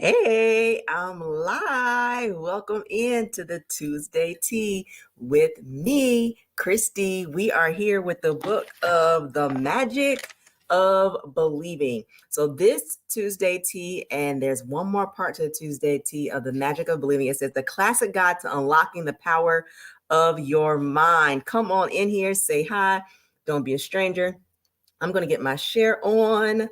Hey, I'm live. Welcome into the Tuesday Tea with me, Christy. We are here with the book of The Magic of Believing. So this Tuesday Tea, and there's one more part to the Tuesday Tea of The Magic of Believing. It says the classic guide to unlocking the power of your mind. Come on in here, say hi. Don't be a stranger. I'm going to get my share on.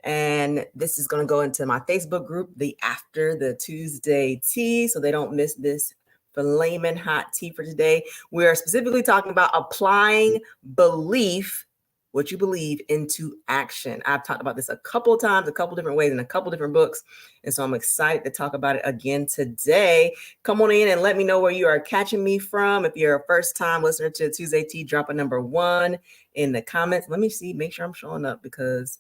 And this is going to go into my Facebook group, the After the Tuesday Tea, so they don't miss this flaming hot tea for today. We are specifically talking about applying belief, what you believe, into action. I've talked about this a couple of times, a couple different ways, in a couple different books. And so I'm excited to talk about it again today. Come on in and let me know where you are catching me from. If you're a first time listener to Tuesday Tea, drop a number 1 in the comments. Let me see, make sure I'm showing up because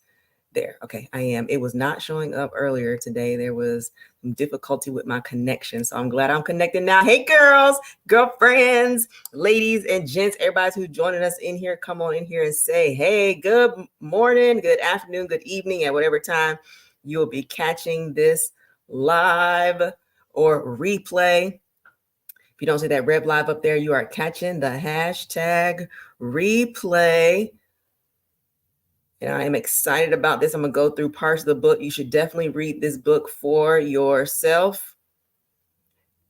there. Okay, I am. It was not showing up earlier today. There was some difficulty with my connection. So I'm glad I'm connected now. Hey, girls, girlfriends, ladies and gents, everybody who's joining us in here, come on in here and say, hey, good morning, good afternoon, good evening, at whatever time you'll be catching this live or replay. If you don't see that red live up there, you are catching the hashtag replay. And I am excited about this. I'm going to go through parts of the book. You should definitely read this book for yourself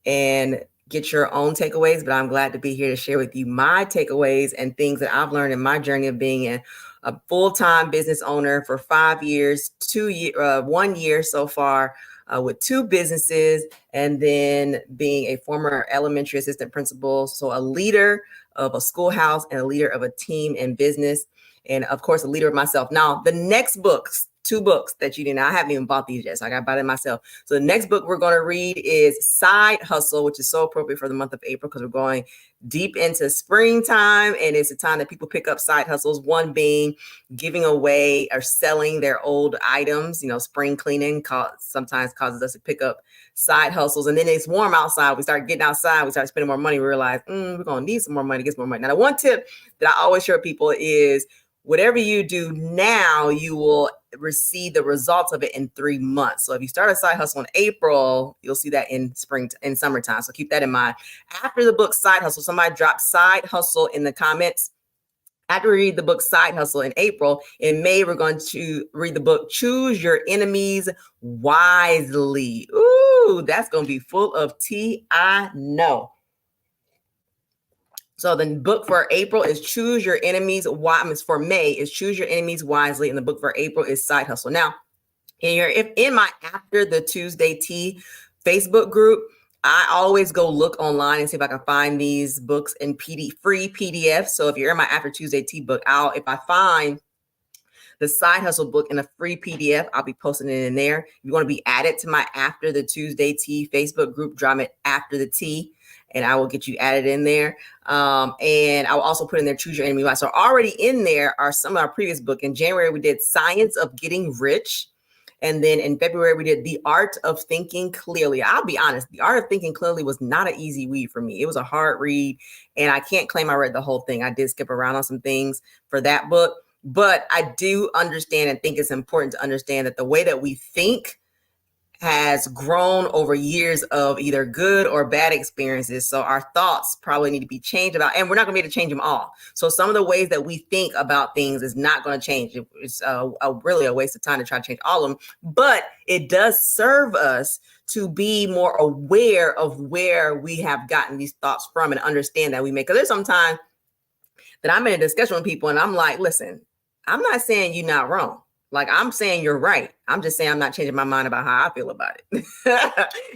and get your own takeaways. But I'm glad to be here to share with you my takeaways and things that I've learned in my journey of being a full-time business owner for 5 years, 1 year so far with 2 businesses, and then being a former elementary assistant principal. So a leader of a schoolhouse and a leader of a team in business. And of course, a leader of myself. Now, the next books, 2 books that you didn't, I haven't even bought these yet, so I got to buy them myself. So the next book we're going to read is Side Hustle, which is so appropriate for the month of April because we're going deep into springtime, and it's a time that people pick up side hustles. One being giving away or selling their old items. You know, spring cleaning sometimes causes us to pick up side hustles, and then it's warm outside. We start getting outside, we start spending more money. We realize we're going to need some more money, get some more money. Now, the one tip that I always share with people is whatever you do now, you will receive the results of it in 3 months. So if you start a side hustle in April, you'll see that in summertime. So keep that in mind. After the book Side Hustle, somebody dropped Side Hustle in the comments. After we read the book Side Hustle in April, in May, we're going to read the book Choose Your Enemies Wisely. Ooh, that's going to be full of tea, I know. So the book for April is Choose Your Enemies. For May is Choose Your Enemies Wisely, and the book for April is Side Hustle. Now, in my After the Tuesday Tea Facebook group, I always go look online and see if I can find these books in free PDF. So if you're in my After Tuesday Tea book, if I find the Side Hustle book in a free PDF, I'll be posting it in there. If you want to be added to my After the Tuesday Tea Facebook group, drop it After the Tea, and I will get you added in there. And I will also put in there Choose Your Enemy Wise. So already in there are some of our previous book. In January, we did Science of Getting Rich. And then in February, we did The Art of Thinking Clearly. I'll be honest, The Art of Thinking Clearly was not an easy read for me. It was a hard read, and I can't claim I read the whole thing. I did skip around on some things for that book. But I do understand and think it's important to understand that the way that we think has grown over years of either good or bad experiences. So our thoughts probably need to be changed about, and we're not going to be able to change them all. So some of the ways that we think about things is not going to change. It's really a waste of time to try to change all of them. But it does serve us to be more aware of where we have gotten these thoughts from and understand that we make. Because there's sometimes that I'm in a discussion with people and I'm like, listen, I'm not saying you're not wrong. Like, I'm saying you're right. I'm just saying I'm not changing my mind about how I feel about it.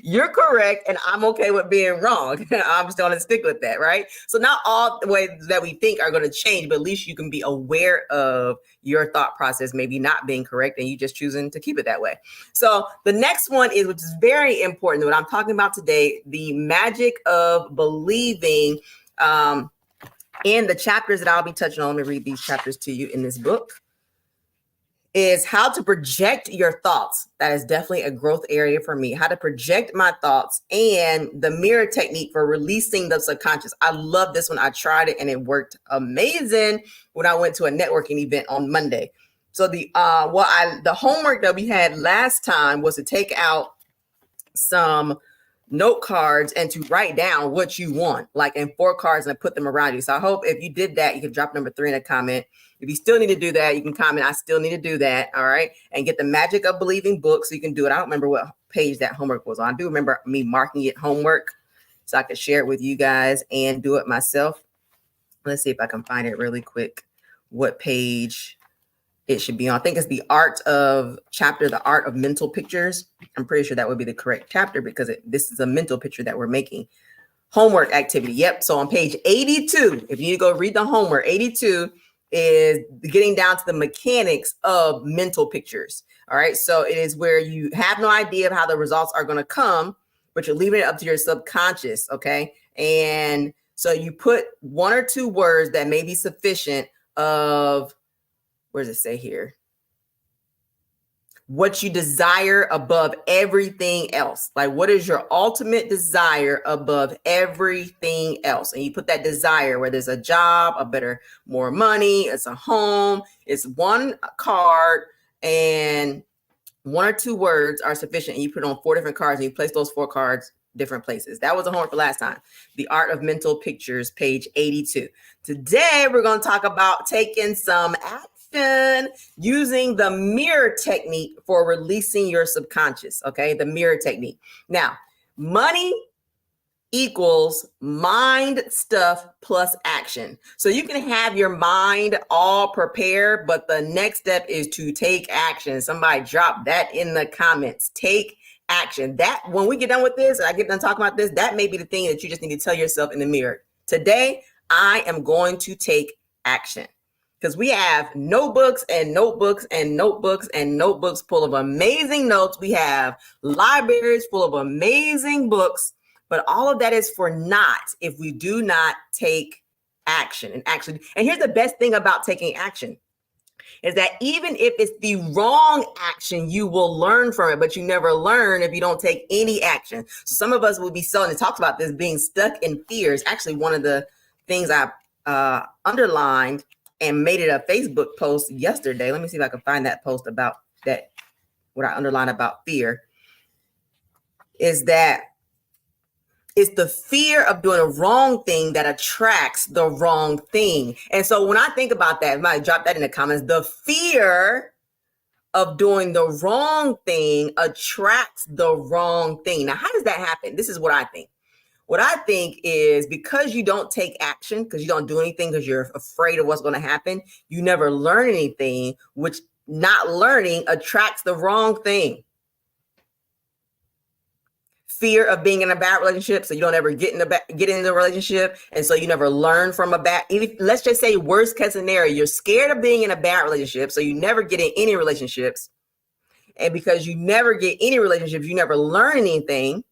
You're correct, and I'm okay with being wrong. I'm just going to stick with that, right? So not all the ways that we think are going to change, but at least you can be aware of your thought process maybe not being correct, and you just choosing to keep it that way. So the next one is, which is very important, what I'm talking about today, the magic of believing. In the chapters that I'll be touching on, let me read these chapters to you in this book, is how to project your thoughts. That is definitely a growth area for me, how to project my thoughts, and the mirror technique for releasing the subconscious. I love this one. I tried it and it worked amazing when I went to a networking event on Monday. So the homework that we had last time was to take out some note cards and to write down what you want, like in 4 cards, and put them around you. So I hope if you did that, you can drop number 3 in a comment. If you still need to do that, you can comment, I still need to do that. All right. And get the Magic of Believing book so you can do it. I don't remember what page that homework was on. I do remember me marking it homework so I could share it with you guys and do it myself. Let's see if I can find it really quick, what page it should be on. I think it's the art of mental pictures. I'm pretty sure that would be the correct chapter because this is a mental picture that we're making. Homework activity. Yep. So on page 82, if you need to go read the homework, 82 is getting down to the mechanics of mental pictures. All right. So it is where you have no idea of how the results are going to come, but you're leaving it up to your subconscious. Okay. And so you put 1 or 2 words that may be sufficient of, where does it say here? What you desire above everything else. Like, what is your ultimate desire above everything else? And you put that desire, whether it's a job, more money, it's a home, it's 1 card, and 1 or 2 words are sufficient. And you put it on 4 different cards and you place those 4 cards different places. That was the homework for last time. The Art of Mental Pictures, page 82. Today, we're going to talk about taking some action using the mirror technique for releasing your subconscious. Okay, the mirror technique. Now, money equals mind stuff plus action. So you can have your mind all prepared, but the next step is to take action. Somebody drop that in the comments. Take action. That when we get done with this, I get done talking about this, that may be the thing that you just need to tell yourself in the mirror. Today, I am going to take action. Because we have notebooks and notebooks and notebooks and notebooks full of amazing notes. We have libraries full of amazing books, but all of that is for naught if we do not take action. And here's the best thing about taking action is that even if it's the wrong action, you will learn from it, but you never learn if you don't take any action. So some of us will be so, and it talks about this being stuck in fear. It's actually one of the things I underlined and made it a Facebook post yesterday. Let me see if I can find that post about that. What I underlined about fear is that it's the fear of doing a wrong thing that attracts the wrong thing. And so when I think about that, I might drop that in the comments. The fear of doing the wrong thing attracts the wrong thing. Now, how does that happen? This is what I think. What I think is because you don't take action, because you don't do anything, because you're afraid of what's going to happen, you never learn anything, which not learning attracts the wrong thing. Fear of being in a bad relationship, so you don't ever get in the relationship, and so you never learn from a bad. Let's just say worst case scenario, you're scared of being in a bad relationship, so you never get in any relationships, and because you never get any relationships, you never learn anything.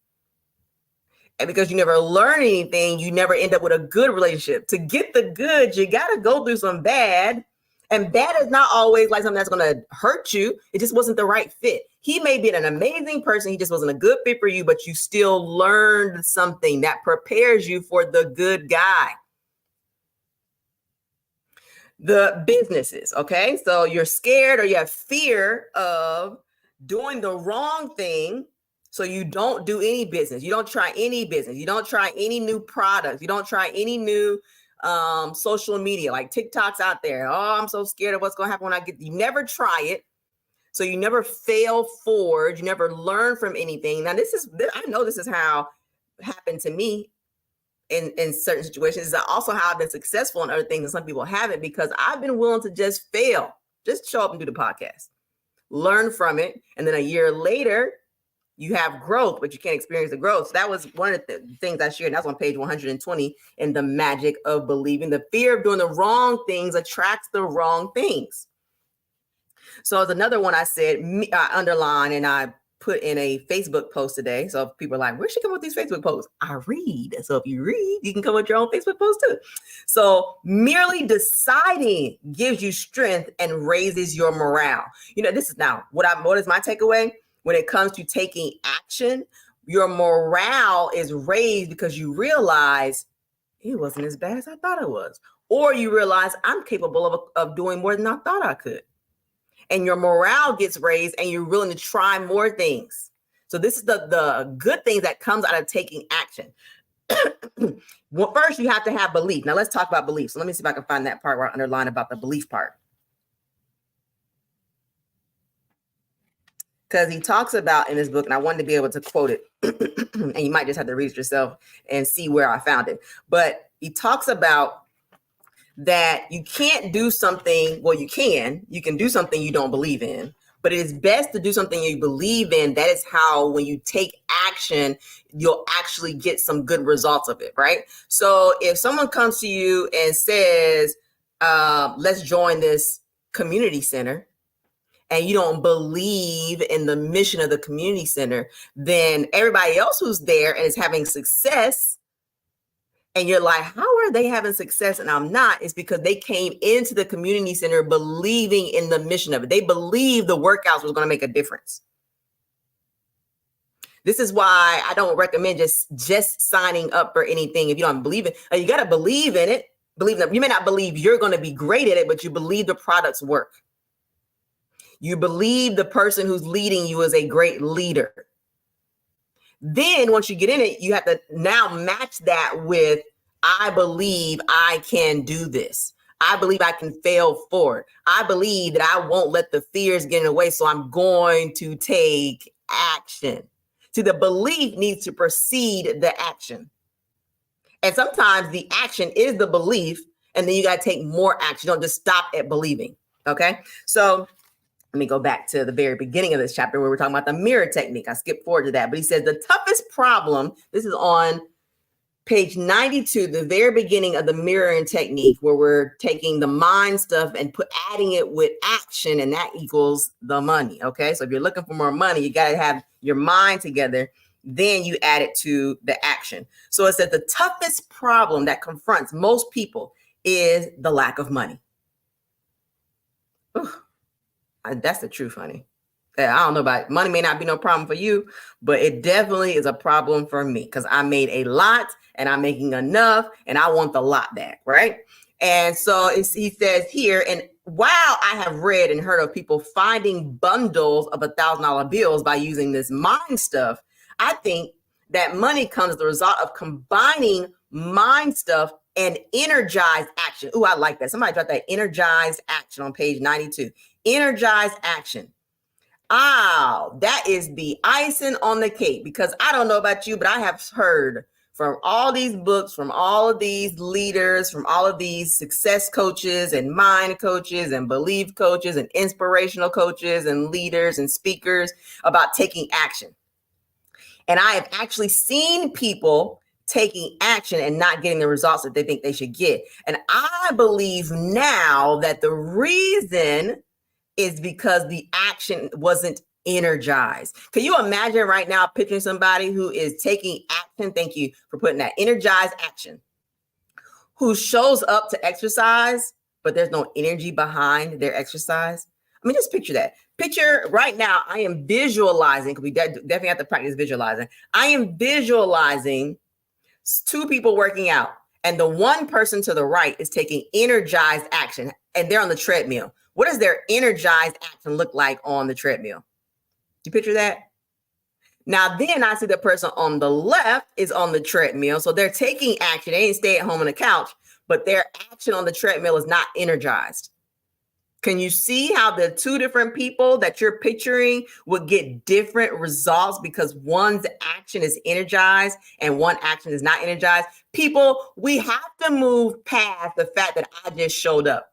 And because you never learn anything, you never end up with a good relationship. To get the good, you got to go through some bad. And bad is not always like something that's going to hurt you. It just wasn't the right fit. He may be an amazing person. He just wasn't a good fit for you, but you still learned something that prepares you for the good guy. The businesses, okay? So you're scared or you have fear of doing the wrong thing. So you don't do any business. You don't try any business. You don't try any new products. You don't try any new social media, like TikTok's out there. Oh, I'm so scared of what's going to happen when you never try it. So you never fail forward. You never learn from anything. Now, I know this is how it happened to me in certain situations. It's also how I've been successful in other things and some people haven't, because I've been willing to just fail, just show up and do the podcast, learn from it. And then a year later, you have growth, but you can't experience the growth. So that was one of the things I shared. And that's on page 120 in The Magic of Believing. The fear of doing the wrong things attracts the wrong things. So it's another one I said, I underlined and I put in a Facebook post today. So if people are like, where'd she come up with these Facebook posts? I read. So if you read, you can come up with your own Facebook post too. So merely deciding gives you strength and raises your morale. This is now what is my takeaway? When it comes to taking action, your morale is raised because you realize it wasn't as bad as I thought it was. Or you realize I'm capable of doing more than I thought I could. And your morale gets raised and you're willing to try more things. So this is the good things that comes out of taking action. Well, first you have to have belief. Now let's talk about belief. So let me see if I can find that part where I underline about the belief part. Because he talks about in his book, and I wanted to be able to quote it, and you might just have to read it yourself and see where I found it. But he talks about that you can't do something, well, you can do something you don't believe in, but it is best to do something you believe in. That is how, when you take action, you'll actually get some good results of it, right? So if someone comes to you and says, let's join this community center, and you don't believe in the mission of the community center, then everybody else who's there and is having success, and you're like, how are they having success and I'm not? It's because they came into the community center believing in the mission of it. They believed the workouts was going to make a difference. This is why I don't recommend just signing up for anything if you don't believe it. You got to believe in it. Believe that you may not believe you're going to be great at it, but you believe the products work. You believe the person who's leading you is a great leader. Then once you get in it, you have to now match that with, I believe I can do this. I believe I can fail forward. I believe that I won't let the fears get in the way, so I'm going to take action. See, the belief needs to precede the action. And sometimes the action is the belief, and then you got to take more action. Don't just stop at believing, okay? So let me go back to the very beginning of this chapter where we're talking about the mirror technique. I skipped forward to that, but he says the toughest problem, this is on page 92, the very beginning of the mirroring technique, where we're taking the mind stuff and adding it with action, and that equals the money, okay? So if you're looking for more money, you got to have your mind together, then you add it to the action. So it said the toughest problem that confronts most people is the lack of money. Ooh. That's the truth, honey. I don't know about it. Money may not be no problem for you, but it definitely is a problem for me because I made a lot and I'm making enough and I want the lot back, right? And so he says here, and while I have read and heard of people finding bundles of $1,000 bills by using this mind stuff, I think that money comes as the result of combining mind stuff and energized action. Ooh, I like that. Somebody dropped that energized action on page 92. Energized action. That is the icing on the cake, because I don't know about you, but I have heard from all these books, from all of these leaders, from all of these success coaches and mind coaches and belief coaches and inspirational coaches and leaders and speakers about taking action. And I have actually seen people taking action and not getting the results that they think they should get. And I believe now that the reason is because the action wasn't energized. Can you imagine right now picturing somebody who is taking action? Thank you for putting that energized action, who shows up to exercise, but there's no energy behind their exercise. I mean, just picture that. Picture right now, I am visualizing, because we definitely have to practice visualizing. I am visualizing two people working out, and the one person to the right is taking energized action, and they're on the treadmill. What does their energized action look like on the treadmill? You picture that? Now, then I see the person on the left is on the treadmill. So they're taking action. They ain't stay at home on the couch, but their action on the treadmill is not energized. Can you see how the two different people that you're picturing would get different results because one's action is energized and one action is not energized? People, we have to move past the fact that I just showed up.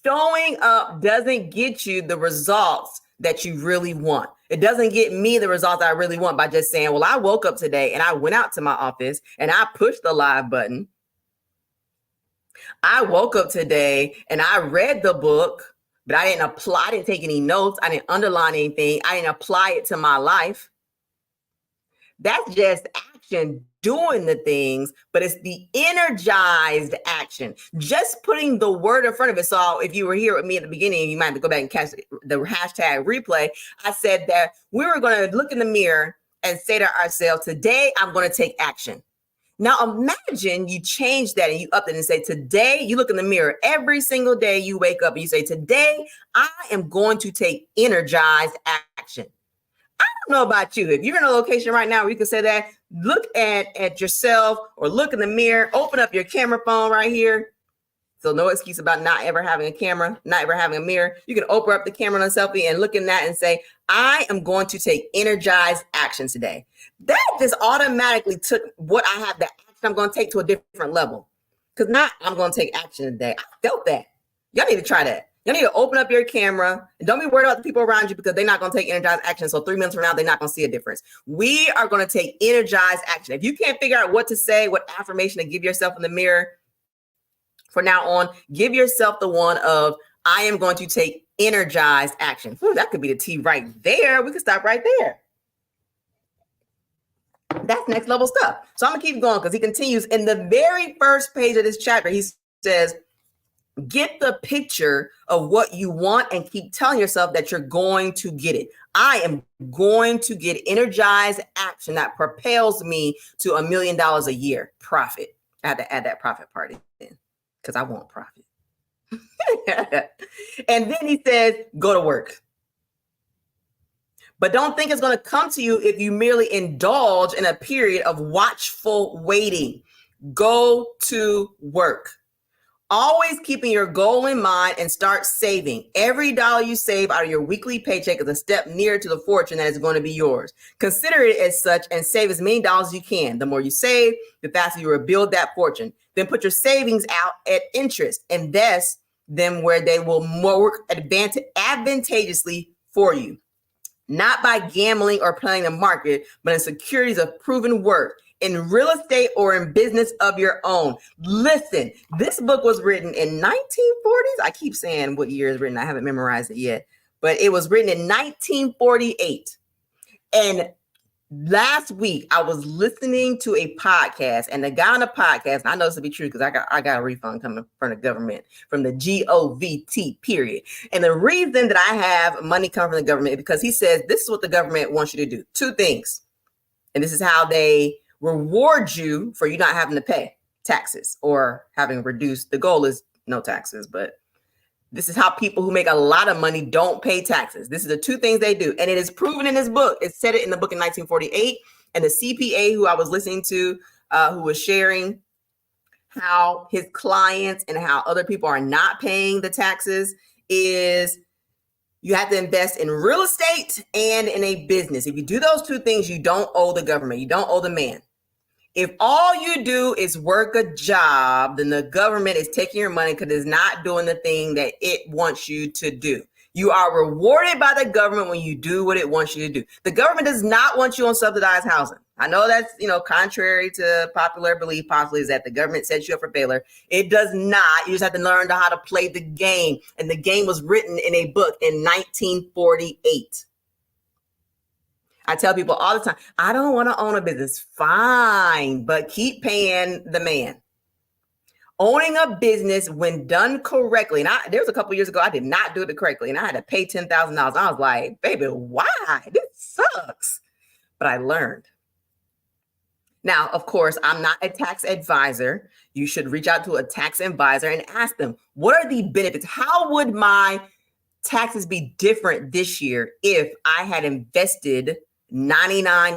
Showing up doesn't get you the results that you really want. It doesn't get me the results I really want by just saying, well, I woke up today and I went out to my office and I pushed the live button. I woke up today and I read the book, but I didn't take any notes. I didn't underline anything. I didn't apply it to my life. That's just action, doing the things, but it's the energized action. Just putting the word in front of it. So if you were here with me at the beginning, you might have to go back and catch the hashtag replay. I said that we were going to look in the mirror and say to ourselves, today I'm going to take action. Now imagine you change that and you up it and say, today, you look in the mirror every single day you wake up and you say, today I am going to take energized action. action. I don't know about you. If you're in a location right now where you can say that, look at yourself or look in the mirror, open up your camera phone right here. So no excuse about not ever having a camera, not ever having a mirror. You can open up the camera on a selfie and look in that and say, I am going to take energized action today. That just automatically took what I have, the action I'm going to take to a different level. Because now I'm going to take action today. I felt that. Y'all need to try that. You need to open up your camera and don't be worried about the people around you because they're not going to take energized action. So 3 minutes from now, they're not going to see a difference. We are going to take energized action. If you can't figure out what to say, what affirmation to give yourself in the mirror, for now on, give yourself the one of, I am going to take energized action. Ooh, that could be the T right there. We could stop right there. That's next level stuff. So I'm going to keep going because he continues in the very first page of this chapter. He says, get the picture of what you want and keep telling yourself that you're going to get it. I am going to get energized action that propels me to $1 million a year profit. I had to add that profit part in because I want profit. And then he says, go to work. But don't think it's going to come to you if you merely indulge in a period of watchful waiting. Go to work. Always keeping your goal in mind and start saving. Every dollar you save out of your weekly paycheck is a step nearer to the fortune that is going to be yours. Consider it as such and save as many dollars as you can. The more you save, the faster you will build that fortune. Then put your savings out at interest. Invest them where they will work advantageously for you. Not by gambling or playing the market, but in securities of proven worth. In real estate or in business of your own. Listen, this book was written in 1940s. I keep saying what year it's written. I haven't memorized it yet, but it was written in 1948. And last week I was listening to a podcast, and the guy on the podcast, and I know this to be true because I got a refund coming from the government, from the GOVT period. And the reason that I have money coming from the government is because he says this is what the government wants you to do. Two things. And this is how they reward you for you not having to pay taxes or having reduced. The goal is no taxes, but this is how people who make a lot of money don't pay taxes. This is the two things they do. And it is proven in this book. It said it in the book in 1948. And the CPA who I was listening to, who was sharing how his clients and how other people are not paying the taxes, is you have to invest in real estate and in a business. If you do those two things, you don't owe the government. You don't owe the man. If all you do is work a job, then the government is taking your money because it's not doing the thing that it wants you to do. You are rewarded by the government when you do what it wants you to do. The government does not want you on subsidized housing. I know that's, contrary to popular belief, possibly, is that the government sets you up for failure. It does not. You just have to learn how to play the game. And the game was written in a book in 1948. I tell people all the time, I don't want to own a business. Fine, but keep paying the man. Owning a business when done correctly. And there was a couple years ago, I did not do it correctly. And I had to pay $10,000. I was like, baby, why? This sucks. But I learned. Now, of course, I'm not a tax advisor. You should reach out to a tax advisor and ask them, what are the benefits? How would my taxes be different this year if I had invested $99,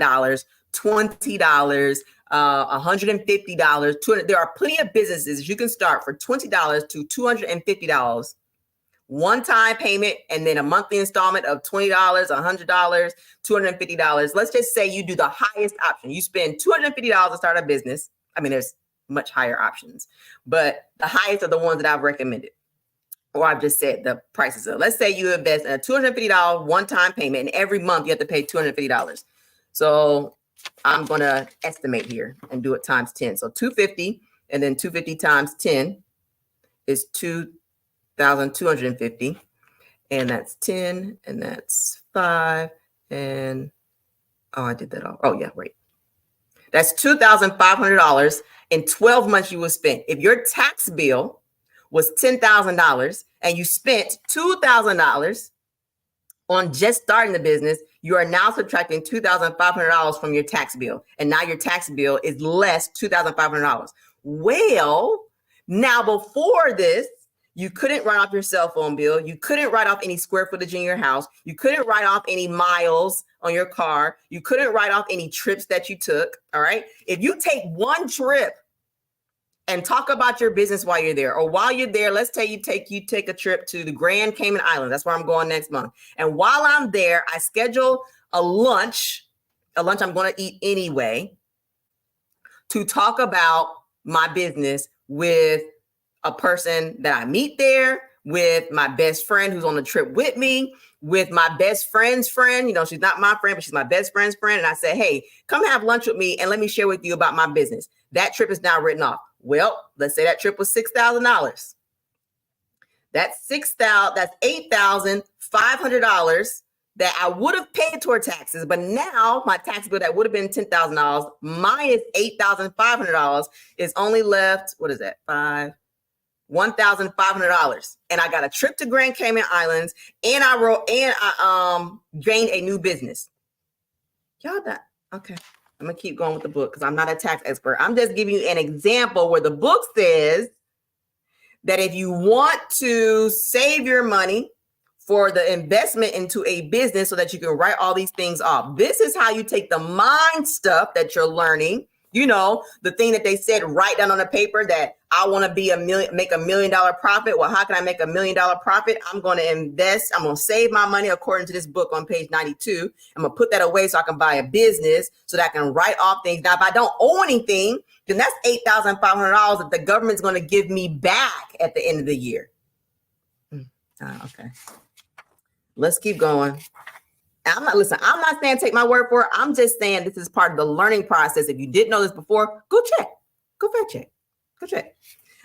$20, $150, $200? There are plenty of businesses you can start for $20 to $250, one-time payment, and then a monthly installment of $20, $100, $250. Let's just say you do the highest option. You spend $250 to start a business. I mean, there's much higher options, but the highest are the ones that I've recommended, or I've just said the prices of. Let's say you invest in a $250 one-time payment, and every month you have to pay $250. So I'm going to estimate here and do it times 10. So 250, and then 250 times 10 is 2,250, and that's 10, and that's 5, and I did that all. Oh yeah, wait. That's $2,500 in 12 months you will spend. If your tax bill was $10,000 and you spent $2,000 on just starting the business, you are now subtracting $2,500 from your tax bill. And now your tax bill is less $2,500. Well, now before this, You couldn't write off your cell phone bill. You couldn't write off any square footage in your house. You couldn't write off any miles on your car. You couldn't write off any trips that you took. All right. If you take one trip and talk about your business while you're there, or while you're there, let's say you take a trip to the Grand Cayman Islands. That's where I'm going next month. And while I'm there, I schedule a lunch I'm going to eat anyway, to talk about my business with a person that I meet there, with my best friend who's on the trip with me, with my best friend's friend. You know, she's not my friend, but she's my best friend's friend. And I say, hey, come have lunch with me and let me share with you about my business. That trip is now written off. Well, let's say that trip was $6,000. That's $8,500 that I would have paid toward taxes, but now my tax bill that would have been $10,000 minus $8,500 is only left. What is that? $1,500, and I got a trip to Grand Cayman Islands, and I gained a new business. Y'all done? Okay. I'm gonna keep going with the book because I'm not a tax expert. I'm just giving you an example where the book says that if you want to save your money for the investment into a business so that you can write all these things off, this is how you take the mind stuff that you're learning. You know, the thing that they said, write down on a paper that I want to make $1 million profit. Well, how can I make $1 million profit? I'm going to invest. I'm going to save my money according to this book on page 92. I'm going to put that away so I can buy a business so that I can write off things. Now, if I don't owe anything, then that's $8,500 that the government's going to give me back at the end of the year. Okay. Let's keep going. I'm not saying take my word for it. I'm just saying this is part of the learning process. If you didn't know this before, go check. Go fact check. Go check.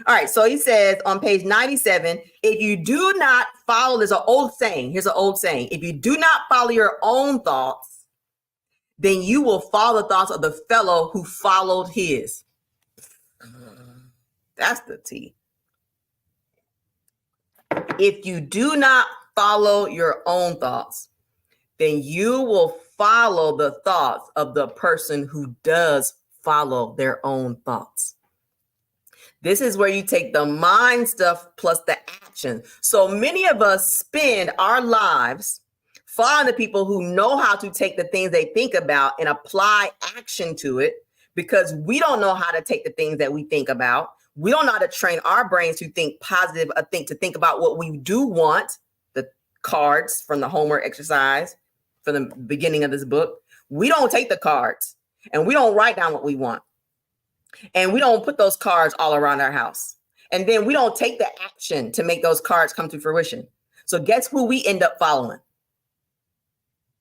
All right. So he says on page 97, if you do not follow, there's an old saying. Here's an old saying. If you do not follow your own thoughts, then you will follow the thoughts of the fellow who followed his. That's the T. If you do not follow your own thoughts, then you will follow the thoughts of the person who does follow their own thoughts. This is where you take the mind stuff plus the action. So many of us spend our lives following the people who know how to take the things they think about and apply action to it, because we don't know how to take the things that we think about. We don't know how to train our brains to think positive, to think about what we do want. The cards from the homework exercise from the beginning of this book. We don't take the cards and we don't write down what we want. And we don't put those cards all around our house. And then we don't take the action to make those cards come to fruition. So guess who we end up following?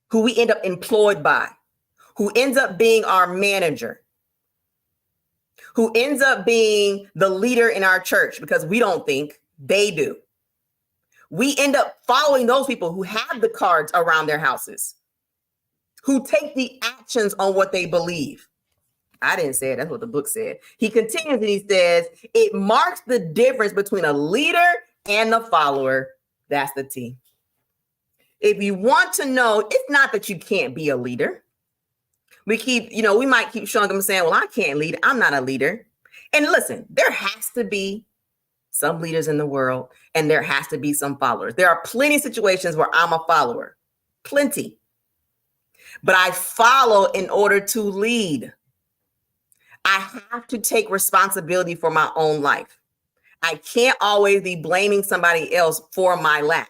Who we end up employed by? Who ends up being our manager? Who ends up being the leader in our church because we don't think, they do. We end up following those people who have the cards around their houses, who take the actions on what they believe. I didn't say it. That's what the book said. He continues and he says, it marks the difference between a leader and the follower. That's the T. If you want to know, it's not that you can't be a leader. We might keep showing them saying, well, I can't lead. I'm not a leader. And listen, there has to be some leaders in the world, and there has to be some followers. There are plenty of situations where I'm a follower, plenty. But I follow in order to lead. I have to take responsibility for my own life. I can't always be blaming somebody else for my lack.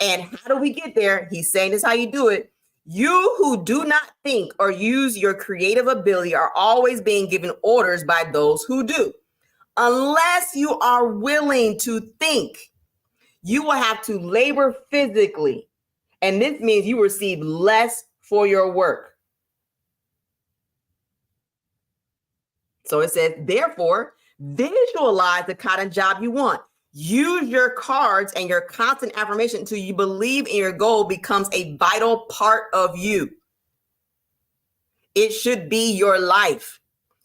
And how do we get there? He's saying this is how you do it. You who do not think or use your creative ability are always being given orders by those who do. Unless you are willing to think, you will have to labor physically. And this means you receive less for your work. So it says, therefore, visualize the kind of job you want. Use your cards and your constant affirmation until you believe in your goal becomes a vital part of you. It should be your life.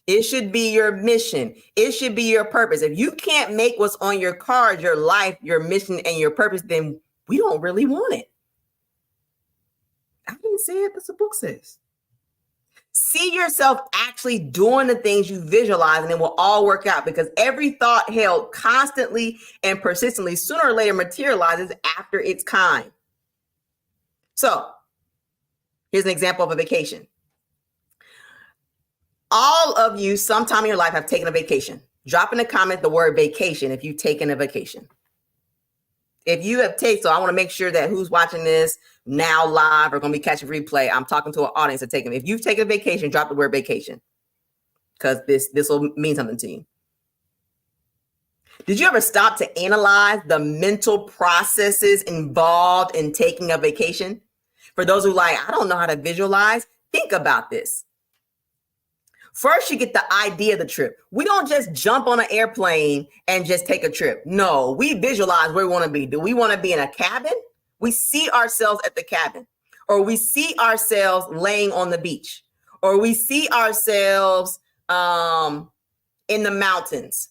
It should be your mission. It should be your purpose. If you can't make what's on your cards your life, your mission, and your purpose, then we don't really want it. I didn't say it. That's what the book says. See yourself actually doing the things you visualize, and it will all work out, because every thought held constantly and persistently sooner or later materializes after its kind. So here's an example of a vacation. All of you sometime in your life have taken a vacation. Drop in the comment the word vacation if you've taken a vacation. If you have taken, so I want to make sure that who's watching this now live or going to be catching replay, I'm talking to an audience to take them. If you've taken a vacation, drop the word vacation, because this will mean something to you. Did you ever stop to analyze the mental processes involved in taking a vacation? For those who I don't know how to visualize, think about this. First, you get the idea of the trip. We don't just jump on an airplane and just take a trip. No, we visualize where we want to be. Do we want to be in a cabin? We see ourselves at the cabin, or we see ourselves laying on the beach, or we see ourselves in the mountains.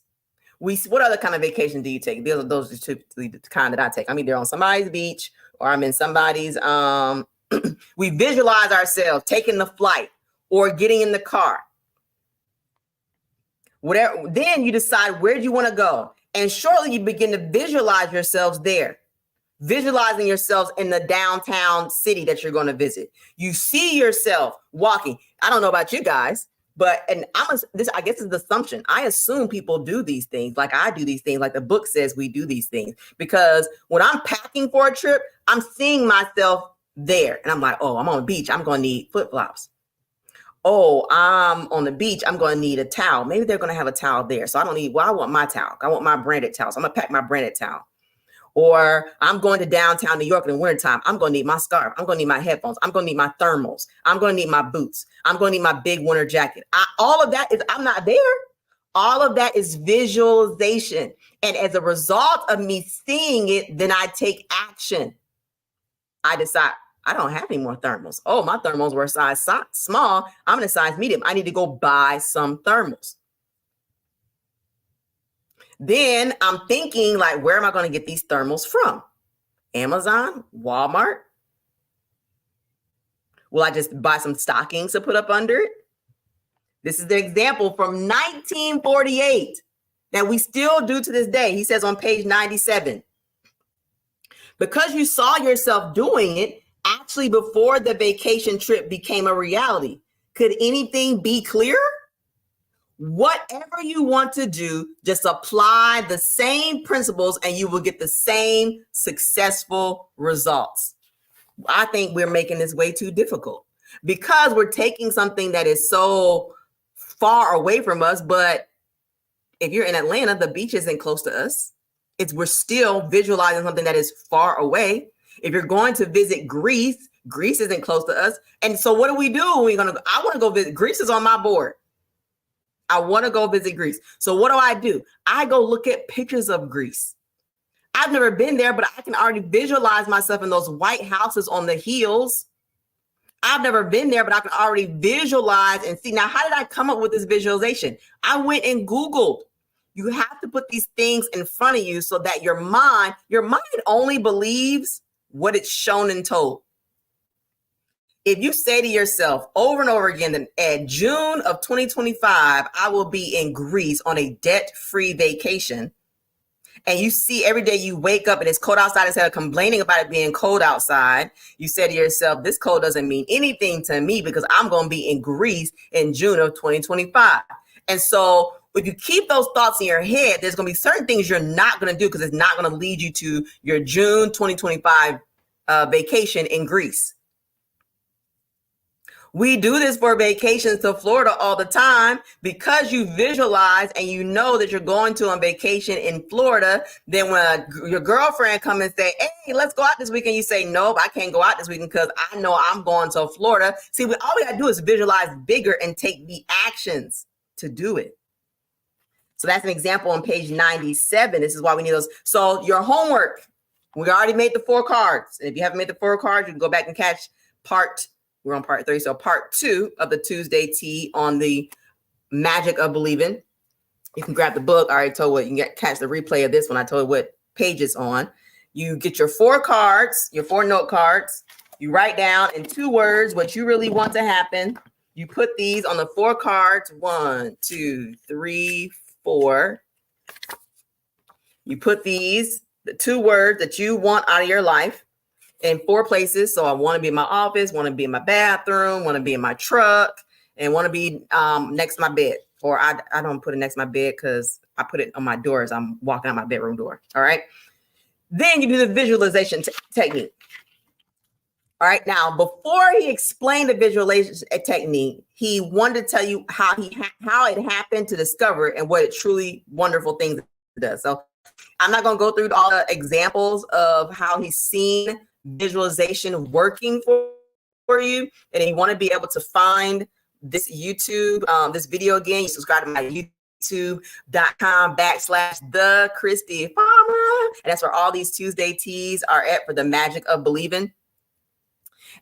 What other kind of vacation do you take? Those are typically the kind that I take. I'm either on somebody's beach or I'm in somebody's. We visualize ourselves taking the flight or getting in the car. Whatever, then you decide where do you want to go, and shortly you begin to visualize yourselves there, visualizing yourselves in the downtown city that you're going to visit. You see yourself walking. I don't know about you guys, but I guess is the assumption. I assume people do these things, like I do these things, like the book says we do these things, because when I'm packing for a trip, I'm seeing myself there, and I'm like, oh, I'm on the beach, I'm going to need flip-flops. Oh, I'm on the beach, I'm going to need a towel. Maybe they're going to have a towel there. So I want my towel. I want my branded towel. So I'm going to pack my branded towel. Or I'm going to downtown New York in the wintertime. I'm going to need my scarf. I'm going to need my headphones. I'm going to need my thermals. I'm going to need my boots. I'm going to need my big winter jacket. All of that I'm not there. All of that is visualization. And as a result of me seeing it, then I take action. I decide, I don't have any more thermals. Oh, my thermals were size small. I'm in a size medium. I need to go buy some thermals. Then I'm thinking, like, where am I going to get these thermals from? Amazon? Walmart? Will I just buy some stockings to put up under it? This is the example from 1948 that we still do to this day. He says on page 97, because you saw yourself doing it, actually, before the vacation trip became a reality, could anything be clearer? Whatever you want to do, just apply the same principles and you will get the same successful results. I think we're making this way too difficult, because we're taking something that is so far away from us. But if you're in Atlanta, the beach isn't close to us. We're still visualizing something that is far away. If you're going to visit Greece, Greece isn't close to us. And so what do? I want to go visit. Greece is on my board. I want to go visit Greece. So what do? I go look at pictures of Greece. I've never been there, but I can already visualize myself in those white houses on the hills. I've never been there, but I can already visualize and see. Now, how did I come up with this visualization? I went and Googled. You have to put these things in front of you so that your mind only believes what it's shown and told. If you say to yourself over and over again that at June of 2025, I will be in Greece on a debt-free vacation, and you see every day you wake up and it's cold outside, instead of complaining about it being cold outside, you say to yourself, this cold doesn't mean anything to me because I'm going to be in Greece in June of 2025. And so if you keep those thoughts in your head, there's going to be certain things you're not going to do because it's not going to lead you to your June 2025 vacation in Greece. We do this for vacations to Florida all the time, because you visualize and you know that you're going to on vacation in Florida. Then when your girlfriend come and say, hey, let's go out this weekend, you say, nope, I can't go out this weekend because I know I'm going to Florida. See, all we got to do is visualize bigger and take the actions to do it. So that's an example on page 97. This is why we need those. So your homework, we already made the 4 cards. And if you haven't made the 4 cards, you can go back and catch we're on part 3. So part 2 of the Tuesday Tea on the magic of believing. You can grab the book. I already told you can catch the replay of this one. I told you what page it's on. You get your 4 cards, your 4 note cards. You write down in 2 words what you really want to happen. You put these on the 4 cards. 1, 2, 3, 4. You put these, the 2 words that you want out of your life, in 4 places. So I want to be in my office, want to be in my bathroom, want to be in my truck, and want to be next to my bed. Or I don't put it next to my bed because I put it on my door as I'm walking out my bedroom door. All right. Then you do the visualization technique. All right. Now, before he explained the visualization technique, he wanted to tell you how it happened to discover it and what it truly wonderful things it does. So I'm not going to go through all the examples of how he's seen visualization working for you. And you want to be able to find this YouTube, this video again, you subscribe to my youtube.com/the Christy Farmer. And that's where all these Tuesday teas are at for the magic of believing.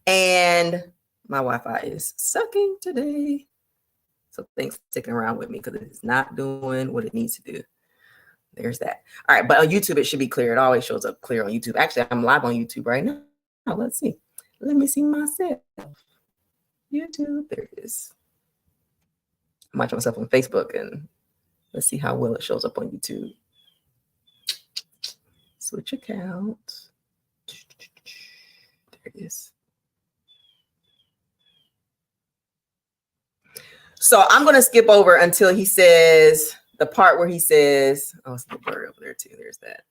And my Wi-Fi is sucking today. So thanks for sticking around with me because it's not doing what it needs to do. There's that. All right. But on YouTube, it should be clear. It always shows up clear on YouTube. Actually, I'm live on YouTube right now. Let's see. Let me see myself. YouTube. There it is. I'm watching myself on Facebook and let's see how well it shows up on YouTube. Switch account. There it is. So I'm going to skip over until he says the part where he says, oh, it's the bird over there too. There's that.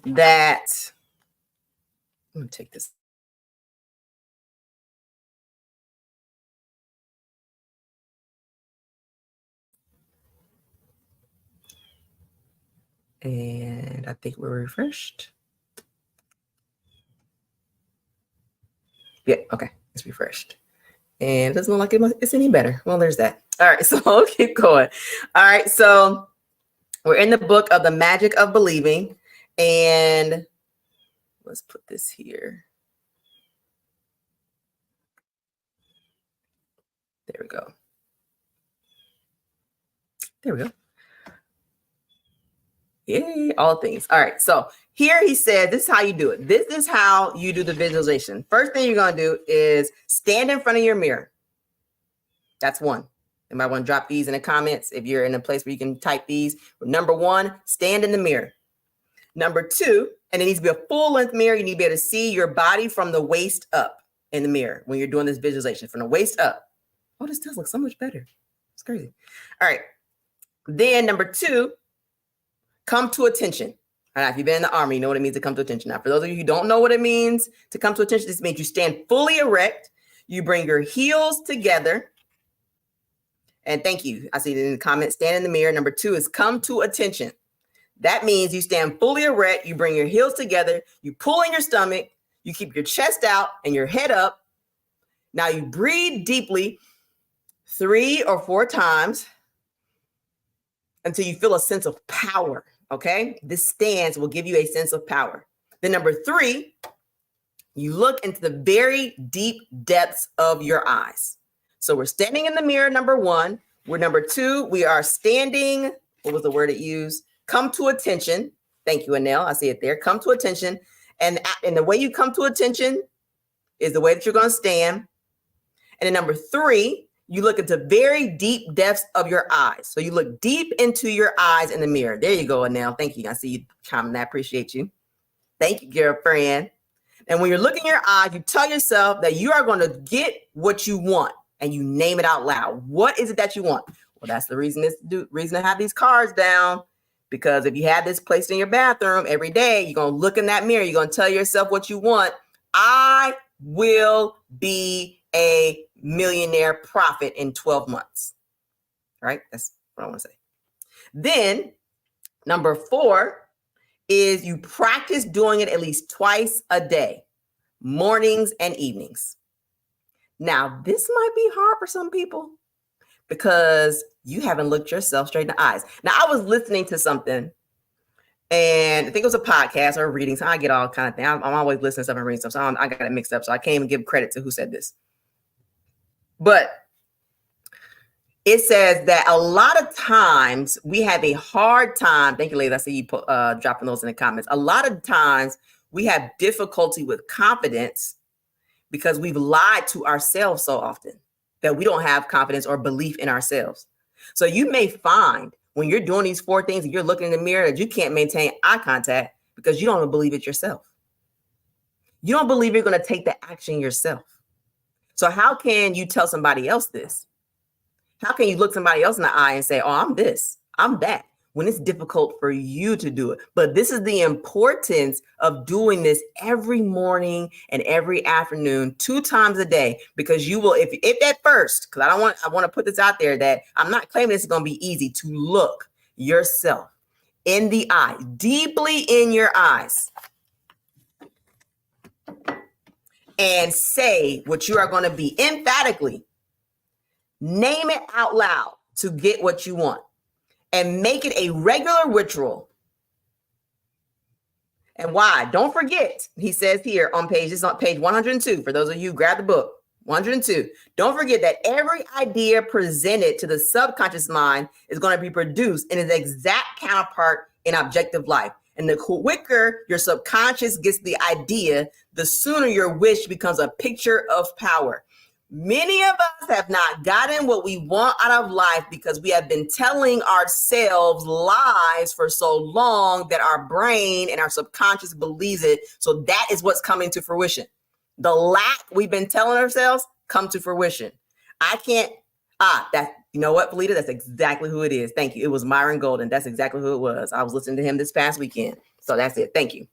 I'm going to take this. And I think we're refreshed. Yeah, okay, it's refreshed. And it doesn't look like it's any better. Well, there's that. All right, so I'll keep going. All right, so we're in the book of the magic of believing. And let's put this here. There we go. There we go. Yay, all things. All right, so here he said, this is how you do it. This is how you do the visualization. First thing you're going to do is stand in front of your mirror. That's 1. You might want to drop these in the comments if you're in a place where you can type these. Number 1, stand in the mirror. Number 2, and it needs to be a full-length mirror. You need to be able to see your body from the waist up in the mirror when you're doing this visualization, from the waist up. Oh, this does look so much better. It's crazy. All right. Then number 2, come to attention. All right, if you've been in the army, you know what it means to come to attention. Now, for those of you who don't know what it means to come to attention, this means you stand fully erect. You bring your heels together. And thank you. I see it in the comments. Stand in the mirror. Number 2 is come to attention. That means you stand fully erect. You bring your heels together. You pull in your stomach. You keep your chest out and your head up. Now you breathe deeply 3 or 4 times until you feel a sense of power. Okay, this stance will give you a sense of power. Then number 3, you look into the very deep depths of your eyes. So we're standing in the mirror, number 1. We're number 2, we are standing. What was the word it used? Come to attention. Thank you, Anel. I see it there. Come to attention. And the way you come to attention is the way that you're going to stand. And then number 3, you look into very deep depths of your eyes. So you look deep into your eyes in the mirror. There you go, Anel. Thank you. I see you commenting. I appreciate you. Thank you, girlfriend. And when you're looking in your eyes, you tell yourself that you are going to get what you want, and you name it out loud. What is it that you want? Well, that's the reason to have these cards down, because if you have this placed in your bathroom every day, you're going to look in that mirror. You're going to tell yourself what you want. I will be a millionaire profit in 12 months. Right? That's what I want to say. Then number 4 is you practice doing it at least twice a day, mornings and evenings. Now, this might be hard for some people because you haven't looked yourself straight in the eyes. Now, I was listening to something, and I think it was a podcast or a reading. So I get all kind of things. I'm always listening to stuff and reading stuff. So I got it mixed up. So I can't even give credit to who said this. But it says that a lot of times we have a hard time. Thank you, ladies. I see you dropping those in the comments. A lot of times we have difficulty with confidence because we've lied to ourselves so often that we don't have confidence or belief in ourselves. So you may find when you're doing these 4 things and you're looking in the mirror that you can't maintain eye contact because you don't even believe it yourself. You don't believe you're going to take the action yourself. So how can you tell somebody else this? How can you look somebody else in the eye and say, oh, I'm this, I'm that, when it's difficult for you to do it? But this is the importance of doing this every morning and every afternoon, 2 times a day, because you will, if at first, because I want to put this out there that I'm not claiming this is going to be easy to look yourself in the eye, deeply in your eyes, and say what you are going to be emphatically. Name it out loud to get what you want and make it a regular ritual. And why? Don't forget, he says here on page 102. For those of you who grab the book, 102. Don't forget that every idea presented to the subconscious mind is going to be produced in its exact counterpart in objective life. And the quicker your subconscious gets the idea, the sooner your wish becomes a picture of power. Many of us have not gotten what we want out of life because we have been telling ourselves lies for so long that our brain and our subconscious believes it. So that is what's coming to fruition. The lack we've been telling ourselves come to fruition. You know what, Felita? That's exactly who it is. Thank you. It was Myron Golden. That's exactly who it was. I was listening to him this past weekend. So that's it. Thank you.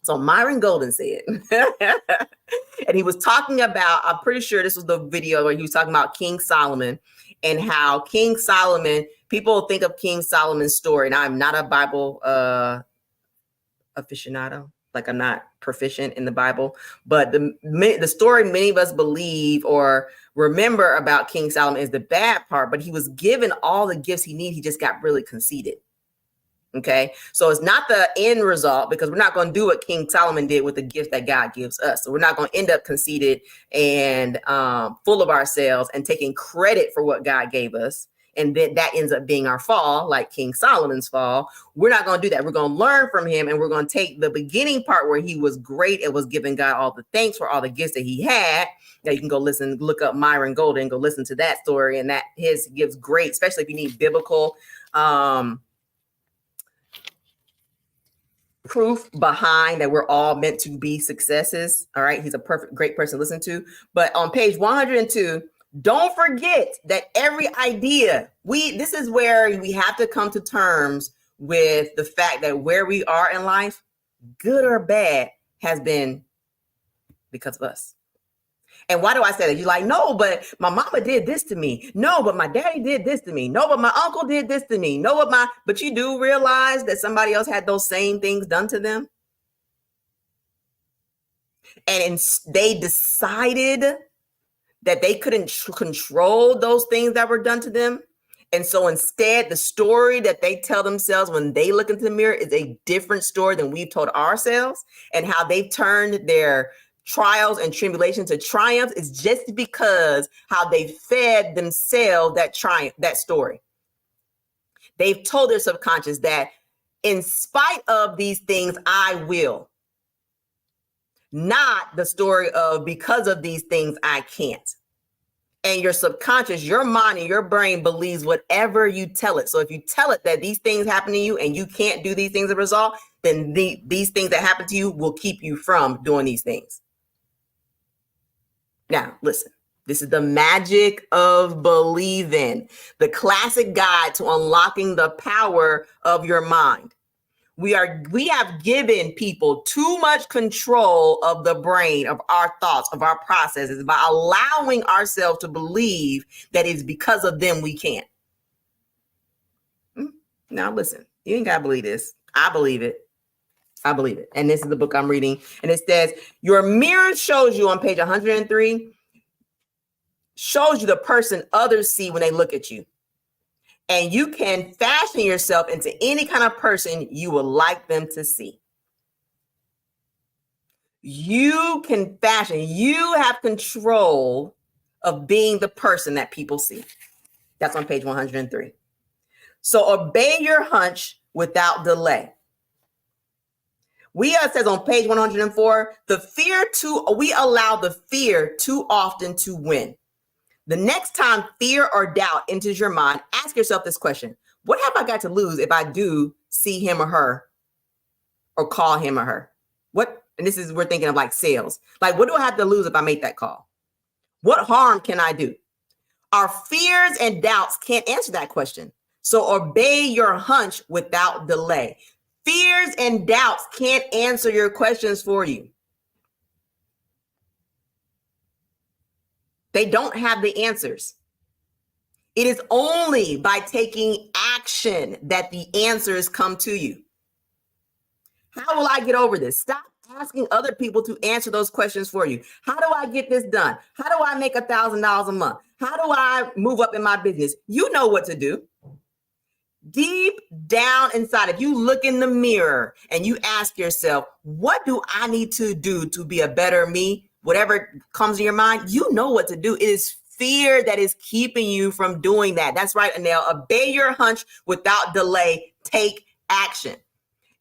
So Myron Golden said, and he was talking about, I'm pretty sure this was the video where he was talking about King Solomon and how King Solomon, people think of King Solomon's story, and I'm not a Bible aficionado, like I'm not proficient in the Bible, but the story many of us believe or remember about King Solomon is the bad part, but he was given all the gifts he needed. He just got really conceited. Okay, so it's not the end result, because we're not going to do what King Solomon did with the gift that God gives us. So we're not going to end up conceited and full of ourselves and taking credit for what God gave us. And then that ends up being our fall, like King Solomon's fall. We're not going to do that. We're going to learn from him, and we're going to take the beginning part where he was great and was giving God all the thanks for all the gifts that he had. Now you can go look up Myron Golden, go listen to that story, and that his gives great, especially if you need biblical proof behind that we're all meant to be successes. All right. He's a great person to listen to. But on page 102, don't forget that every idea, this is where we have to come to terms with the fact that where we are in life, good or bad, has been because of us. And why do I say that? You're like, no, but my mama did this to me. No, but my daddy did this to me. No, but my uncle did this to me. No, but you do realize that somebody else had those same things done to them. And they decided that they couldn't control those things that were done to them. And so instead, the story that they tell themselves when they look into the mirror is a different story than we've told ourselves, and how they've turned their trials and tribulations to triumphs is just because how they fed themselves that story. They've told their subconscious that in spite of these things, I will. Not the story of because of these things, I can't. And your subconscious, your mind and your brain believes whatever you tell it. So if you tell it that these things happen to you and you can't do these things as a result, then these things that happen to you will keep you from doing these things. Now, listen, this is the magic of believing, the classic guide to unlocking the power of your mind. We have given people too much control of the brain, of our thoughts, of our processes, by allowing ourselves to believe that it's because of them we can't. Now, listen, you ain't got to believe this. I believe it. I believe it. And this is the book I'm reading. And it says, your mirror shows you on page 103, shows you the person others see when they look at you. And you can fashion yourself into any kind of person you would like them to see. You can fashion. You have control of being the person that people see. That's on page 103. So obey your hunch without delay. Says on page 104, we allow the fear too often to win. The next time fear or doubt enters your mind, ask yourself this question. What have I got to lose if I do see him or her or call him or her? And this is, we're thinking of like sales. Like, what do I have to lose if I make that call? What harm can I do? Our fears and doubts can't answer that question. So obey your hunch without delay. Fears and doubts can't answer your questions for you. They don't have the answers. It is only by taking action that the answers come to you. How will I get over this? Stop asking other people to answer those questions for you. How do I get this done? How do I make $1,000 a month? How do I move up in my business? You know what to do. Deep down inside, if you look in the mirror and you ask yourself, what do I need to do to be a better me? Whatever comes to your mind, you know what to do. It is fear that is keeping you from doing that. That's right, Anel. Obey your hunch without delay. Take action.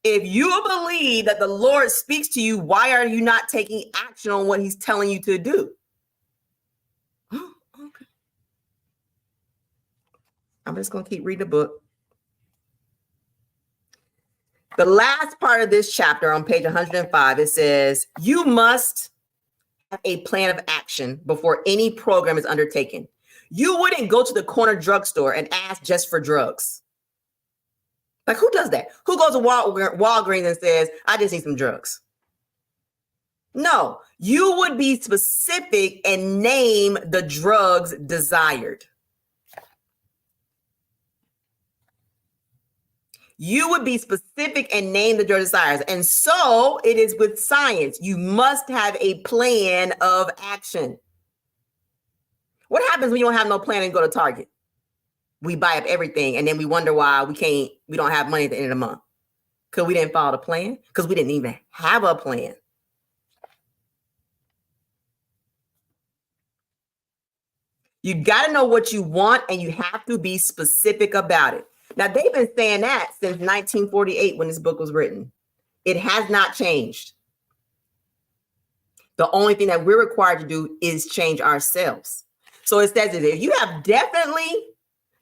If you believe that the Lord speaks to you, why are you not taking action on what he's telling you to do? Oh, okay. I'm just going to keep reading the book. The last part of this chapter on page 105, it says, you must have a plan of action before any program is undertaken. You wouldn't go to the corner drugstore and ask just for drugs. Like, who does that? Who goes to Walgreens and says, I just need some drugs? No, you would be specific and name the drugs desired. You would be specific and name the drug desires. And so it is with science. You must have a plan of action. What happens when you don't have no plan and go to Target? We buy up everything and then we wonder why we don't have money at the end of the month. Because we didn't follow the plan? Because we didn't even have a plan. You got to know what you want and you have to be specific about it. Now, they've been saying that since 1948 when this book was written. It has not changed. The only thing that we're required to do is change ourselves. So it says that if you have definitely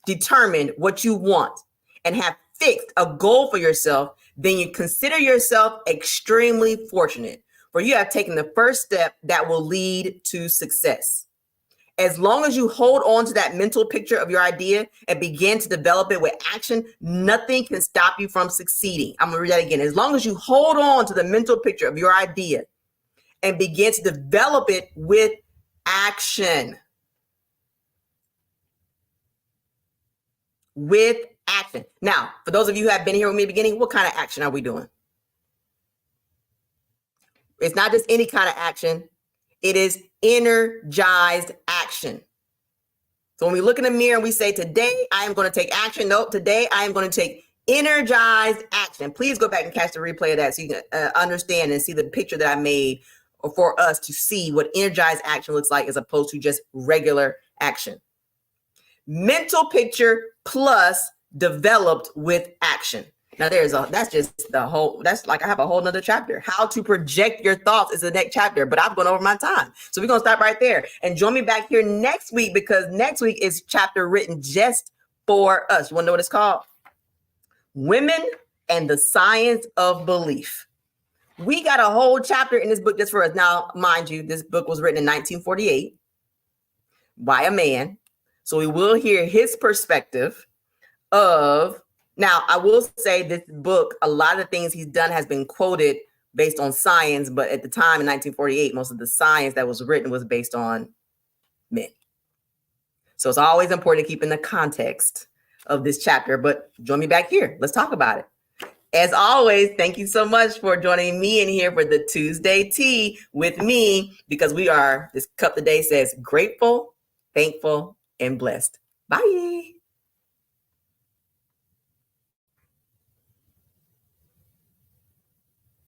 determined what you want and have fixed a goal for yourself, then you consider yourself extremely fortunate, for you have taken the first step that will lead to success. As long as you hold on to that mental picture of your idea and begin to develop it with action, nothing can stop you from succeeding. I'm going to read that again. As long as you hold on to the mental picture of your idea and begin to develop it with action. With action. Now, for those of you who have been here with me at the beginning, what kind of action are we doing? It's not just any kind of action. It is energized action. So when we look in the mirror and we say, today I am going to take action. Nope, today I am going to take energized action. Please go back and catch the replay of that so you can understand and see the picture that I made for us to see what energized action looks like as opposed to just regular action. Mental picture plus developed with action. Now that's like I have a whole nother chapter. How to project your thoughts is the next chapter, but I've gone over my time. So we're going to stop right there and join me back here next week because next week is chapter written just for us. You want to know what it's called? Women and the Science of Belief. We got a whole chapter in this book just for us. Now, mind you, this book was written in 1948 by a man. So we will hear his perspective of. Now, I will say this book, a lot of the things he's done has been quoted based on science, but at the time in 1948, most of the science that was written was based on men. So it's always important to keep in the context of this chapter, but join me back here. Let's talk about it. As always, thank you so much for joining me in here for the Tuesday Tea with me, because this cup today says grateful, thankful, and blessed. Bye.